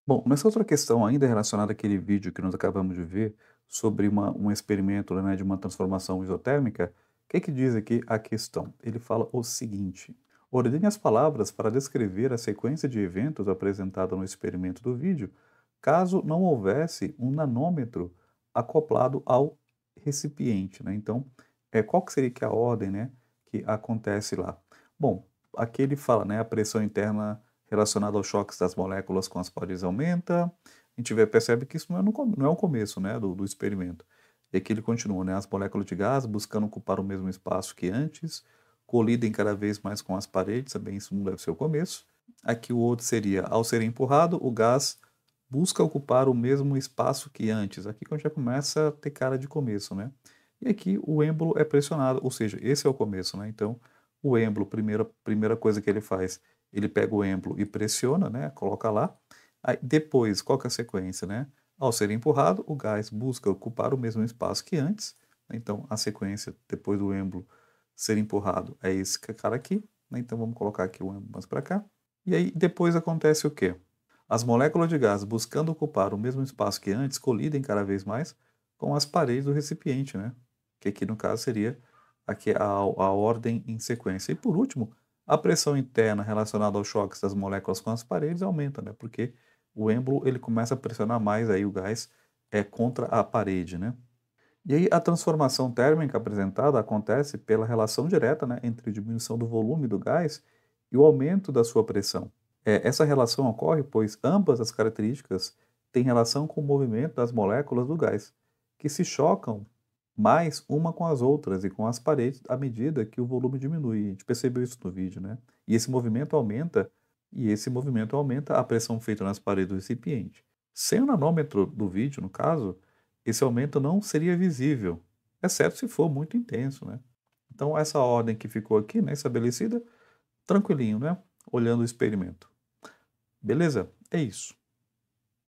Bom, nessa outra questão ainda relacionada àquele vídeo que nós acabamos de ver, sobre um experimento, né, de uma transformação isotérmica, o que que diz aqui a questão? Ele fala o seguinte: ordene as palavras para descrever a sequência de eventos apresentada no experimento do vídeo, caso não houvesse um nanômetro acoplado ao recipiente, né? Então, qual que seria que a ordem, né, que acontece lá? Bom, aqui ele fala, né, a pressão interna relacionado aos choques das moléculas com as paredes aumenta. A gente percebe que isso não é o começo, né, do experimento. E aqui ele continua, né, as moléculas de gás buscando ocupar o mesmo espaço que antes, colidem cada vez mais com as paredes, também isso não deve ser o começo. Aqui o outro seria, ao ser empurrado, o gás busca ocupar o mesmo espaço que antes. Aqui que a gente já começa a ter cara de começo, né? E aqui o êmbolo é pressionado, ou seja, esse é o começo, né? Então, o êmbolo, primeira coisa que ele faz, ele pega o êmbolo e pressiona, né, coloca lá. Aí depois, qual que é a sequência, né? Ao ser empurrado, o gás busca ocupar o mesmo espaço que antes. Então, a sequência, depois do êmbolo ser empurrado, é esse cara aqui, né? Então, vamos colocar aqui o êmbolo mais para cá. E aí, depois acontece o quê? As moléculas de gás, buscando ocupar o mesmo espaço que antes, colidem cada vez mais com as paredes do recipiente, né? Que aqui, no caso, seria aqui a ordem em sequência. E por último, a pressão interna relacionada aos choques das moléculas com as paredes aumenta, né? Porque o êmbolo ele começa a pressionar mais aí o gás contra a parede, né? E aí a transformação térmica apresentada acontece pela relação direta, né, entre a diminuição do volume do gás e o aumento da sua pressão. Essa relação ocorre pois ambas as características têm relação com o movimento das moléculas do gás, que se chocam mais uma com as outras e com as paredes à medida que o volume diminui. A gente percebeu isso no vídeo, né? E esse movimento aumenta a pressão feita nas paredes do recipiente. Sem o nanômetro do vídeo, no caso, esse aumento não seria visível, exceto se for muito intenso, né? Então essa ordem que ficou aqui, né, estabelecida, tranquilinho, né? Olhando o experimento. Beleza? É isso.